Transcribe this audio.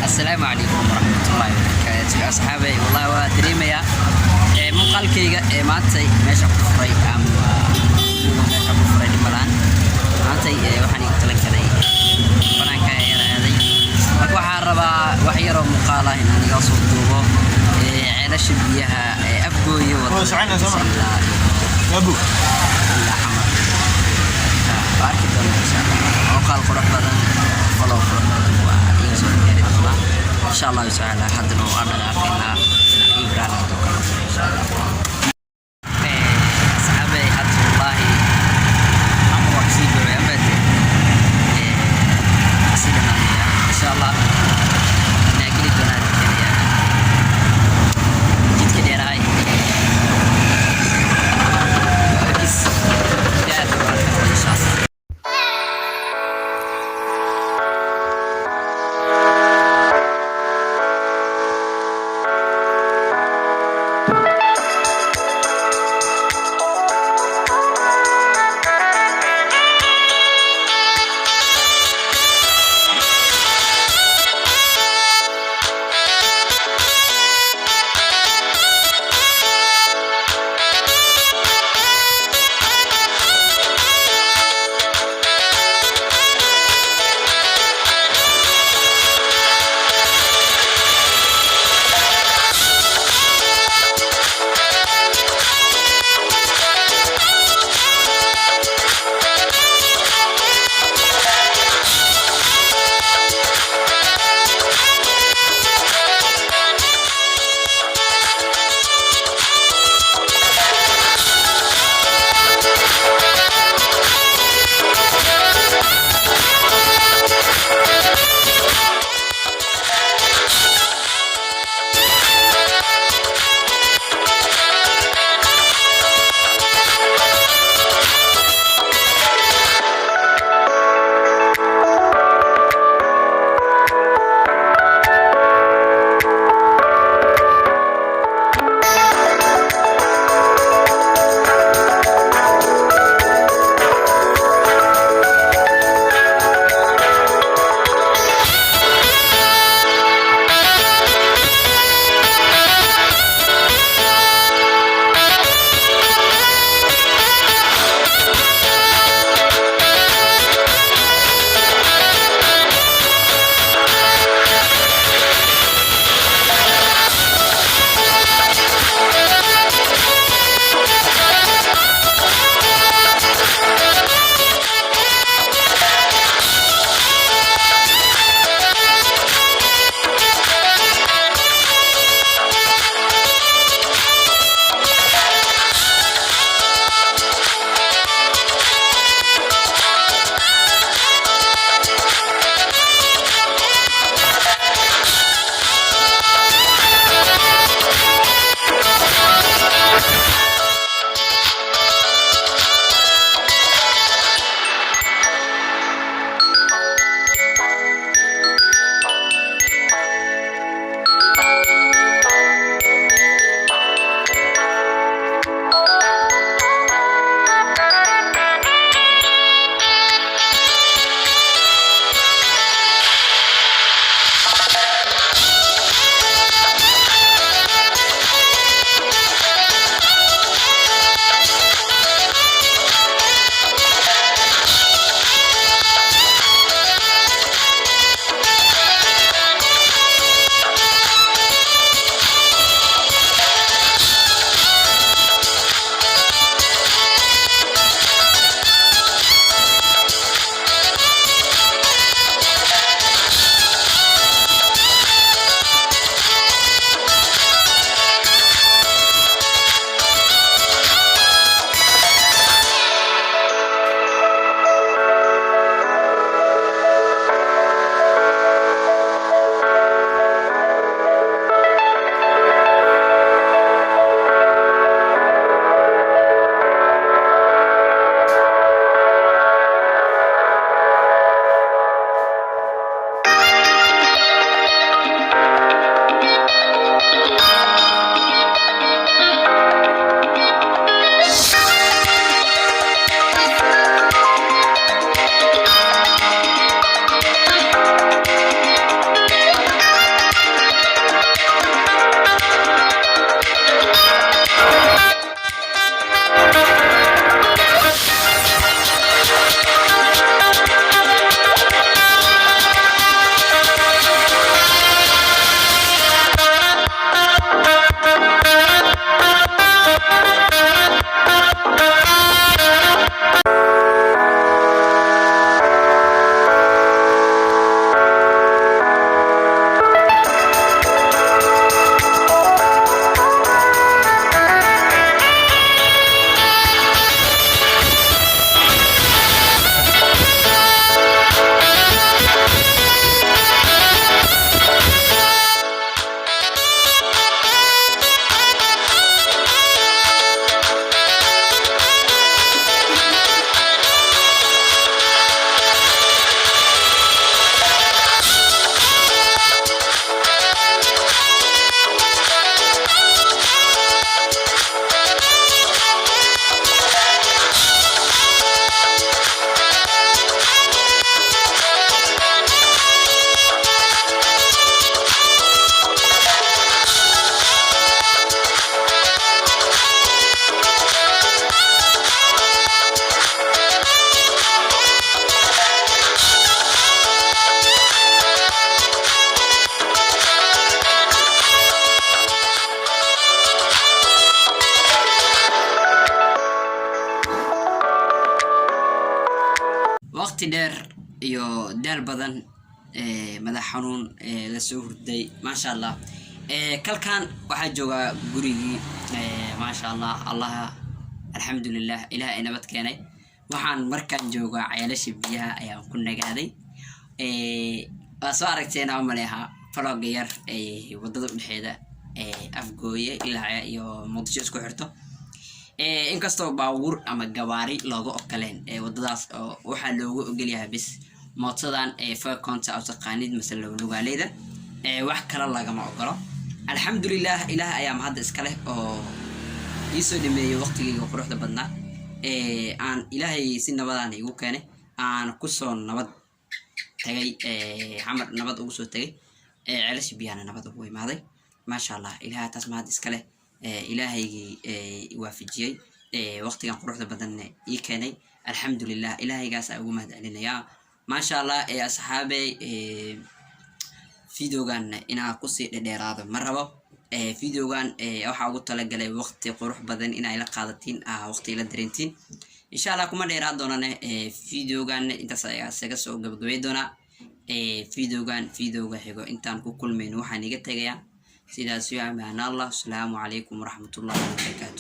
السلام عليكم ورحمة الله وبركاته أصحابي والله وادريم يا مقال كيجا ما تي ماشي كفري أم ماشي كفري دمران ما تي وحني قتلك كذي بنان كاير هذي وحاربا وحيرو مقالة هنا نقصد دوبه علاش بيها أبوي وسعنا زمان أبو لا حمر بارك الله إن شاء الله وقال قرب بدن فلو قرب بدن ويوسف كريم الله إن شاء الله يسعى حد لو أنا أكلنا إبراهيم توكل إن شاء الله أصحابي حد والله أمر كثير بعمد سيدنا إن شاء الله نأكل دونا كذي جد كذي راي بس يا تبارك إن شاء الله waqti dheer iyo daal badan madax xanuun la soo hurday maasha Allah kalkan waxa jooga gurigii maasha Allah alxamdulillah ilaahay nabad keenay waxaan markaan joogaa ceelasha biyaha ayaan ku nagaaday soo aragteen ama leeyaha vlog yar wadada u dhaxeeda afgooye ilaa iyo muqdisho isku xirto inkastoo baabuur ama gawaari looga ogoleen wadadaas waxa loogu ogol yahay bis mootadan Fairconta oo taqaanid mesela lugaaleyda wax kala lagama ogolo alxamdulillah ilaahay ayaa hadda iska leh oo isoo dhimeeyay waqtigii quruxda badnaa aan ilaahay si nabadaan igu keenay aan ku soo nabad tagay xamar nabad ugu soo tagay ceelasha biyana nabad ugu imaaday maasha Allah ilaahay taas mahad iska leh ilaahaygi waafajiyay waqtigan quruxda badan ii keenay alxamdulillah ilaahaygaas ugu mahad celinaya maasha Allah asxaabay videogan ina ku sii dheeraado ma rabo videogan waxa ugu talagalay waqti qurux badan in ay la qaadatiin waqti la dareentiin insha Allah kuma dheeraad doonane videogan intaas ayaa isaga soo gabagabay doona videoga xigo intaan ku kulmayno waxaan iga tagayaa sidaas iyo amaan Allah. Assalamu alaykum warahmatullahi wabarakatuh.